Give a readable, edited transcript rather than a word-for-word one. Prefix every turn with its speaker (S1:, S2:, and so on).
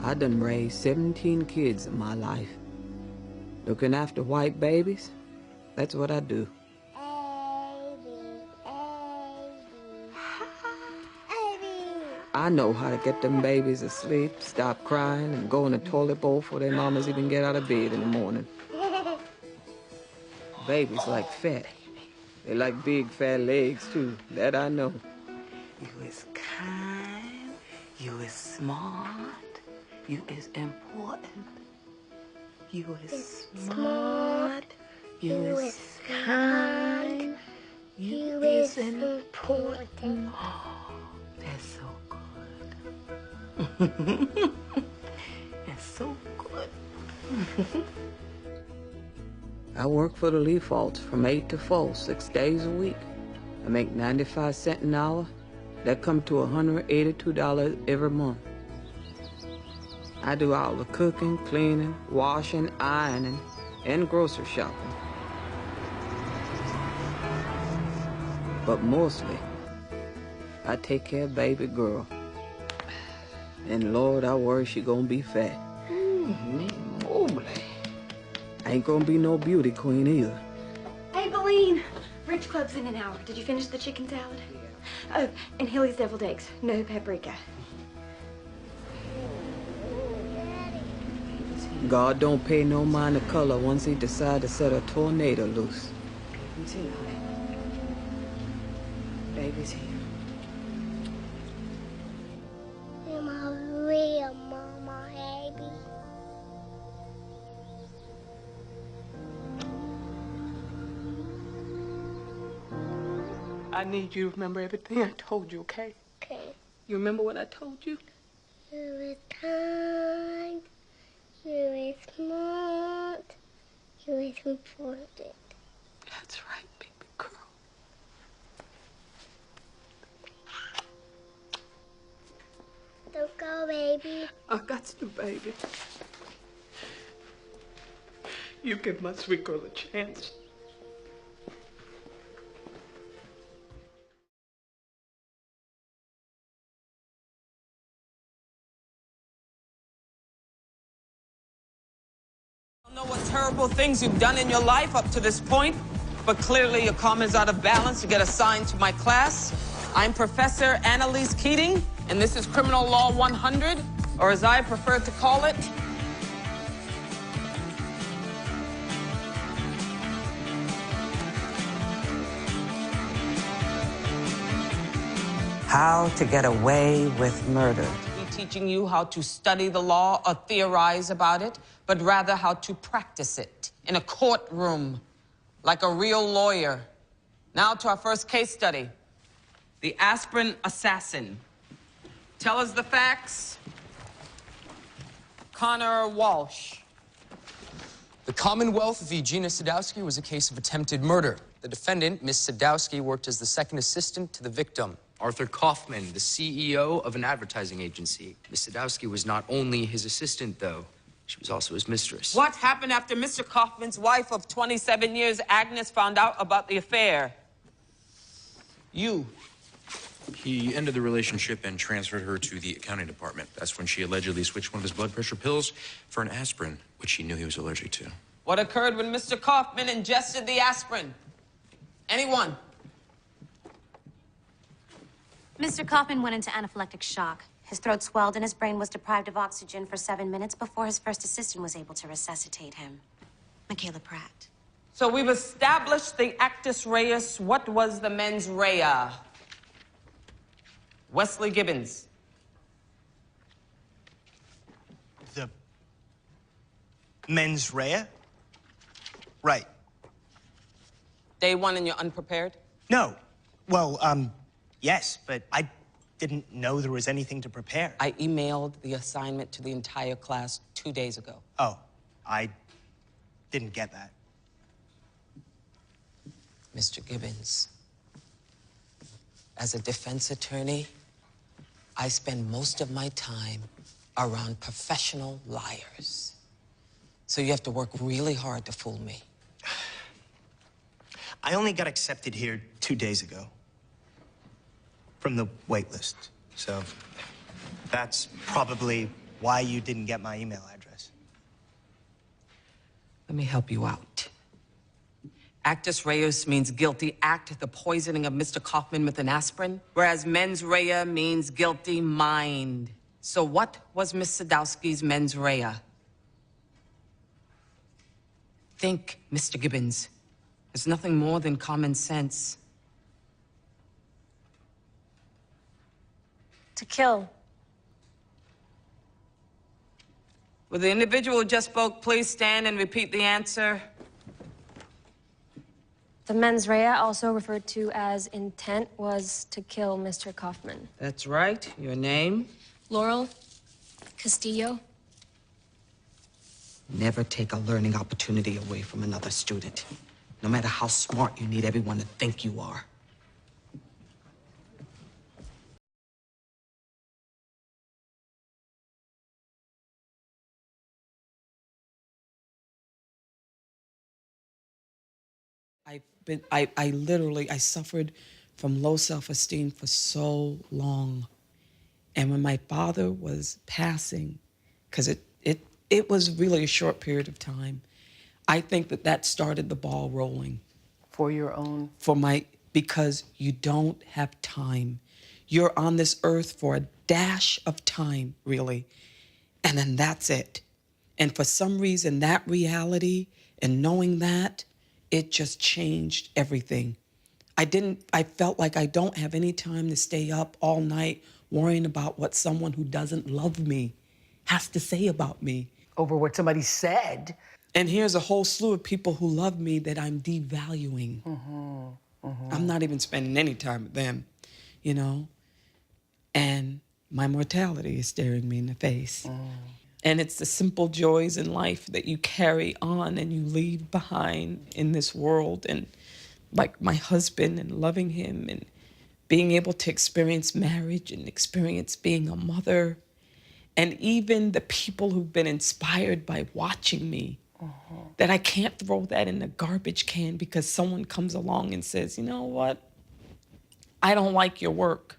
S1: I done raised 17 kids in my life. Looking after white babies, that's what I do. I know how to get them babies asleep, stop crying, and go in the toilet bowl before their mamas even get out of bed in the morning. Babies like fat. They like big, fat legs, too. That I know. You is kind. You is smart. You is important. You is smart. You is kind. You is important. Oh, that's so good. That's so good. I work for the Leafalts from 8 to 4, 6 days a week. I make 95 cents an hour. That come to $182 every month. I do all the cooking, cleaning, washing, ironing, and grocery shopping. But mostly, I take care of baby girl. And Lord, I worry she gonna be fat. Me moly. Ain't gonna be no beauty queen either.
S2: Hey, Beline. Rich Club's in an hour. Did you finish the chicken salad? Yeah. Oh, and Hilly's deviled eggs. No paprika.
S1: God don't pay no mind of color once he decide to set a tornado loose. Baby's here, honey. Baby's here.
S3: You're my real mama, baby.
S1: I need you to remember everything I told you, okay?
S3: Okay.
S1: You remember what I told you?
S3: You is kind. You is smart. You is important.
S1: That's right, baby girl.
S3: Don't go, baby.
S1: I got to, baby. You give my sweet girl a chance. I don't know what terrible things you've done in your life up to this point, but clearly your karma's out of balance to get assigned to my class. I'm Professor Annalise Keating, and this is Criminal Law 100, or as I prefer to call it, How to Get Away with Murder. Be teaching you how to study the law or theorize about it, but rather how to practice it in a courtroom, like a real lawyer. Now to our first case study, the aspirin assassin. Tell us the facts. Connor Walsh.
S4: The Commonwealth v. Gina Sadowski was a case of attempted murder. The defendant, Miss Sadowski, worked as the second assistant to the victim, Arthur Kaufman, the CEO of an advertising agency. Miss Sadowski was not only his assistant, though. She was also his mistress.
S1: What happened after Mr. Kaufman's wife of 27 years, Agnes, found out about the affair? You.
S5: He ended the relationship and transferred her to the accounting department. That's when she allegedly switched one of his blood pressure pills for an aspirin, which she knew he was allergic to.
S1: What occurred when Mr. Kaufman ingested the aspirin? Anyone?
S6: Mr. Kaufman went into anaphylactic shock. His throat swelled and his brain was deprived of oxygen for 7 minutes before his first assistant was able to resuscitate him. Michaela Pratt.
S1: So we've established the actus reus. What was the mens rea? Wesley Gibbons.
S7: The mens rea? Right.
S1: Day one and you're unprepared?
S7: No. Well, yes, but I didn't know there was anything to prepare.
S1: I emailed the assignment to the entire class 2 days ago.
S7: Oh, I didn't get that.
S1: Mr. Gibbons, as a defense attorney, I spend most of my time around professional liars. So you have to work really hard to fool me.
S7: I only got accepted here 2 days ago. From the wait list. So that's probably why you didn't get my email address.
S1: Let me help you out. Actus reus means guilty act, the poisoning of Mr. Kaufman with an aspirin, whereas mens rea means guilty mind. So what was Miss Sadowski's mens rea? Think, Mr. Gibbons. It's nothing more than common sense.
S6: To kill.
S1: Will the individual who just spoke please stand and repeat the answer?
S8: The mens rea, also referred to as intent, was to kill Mr. Kaufman.
S1: That's right. Your name?
S8: Laurel Castillo.
S1: Never take a learning opportunity away from another student. No matter how smart you need everyone to think you are. I suffered from low self-esteem for so long. And when my father was passing, because it was really a short period of time, I think that started the ball rolling.
S9: For your own?
S1: Because you don't have time. You're on this earth for a dash of time, really. And then that's it. And for some reason, that reality and knowing that, it just changed everything. I felt like I don't have any time to stay up all night worrying about what someone who doesn't love me has to say about me.
S9: Over what somebody said.
S1: And here's a whole slew of people who love me that I'm devaluing. I'm not even spending any time with them, you know? And my mortality is staring me in the face. And it's the simple joys in life that you carry on and you leave behind in this world. And like my husband and loving him and being able to experience marriage and experience being a mother. And even the people who've been inspired by watching me, that I can't throw that in the garbage can because someone comes along and says, you know what? I don't like your work.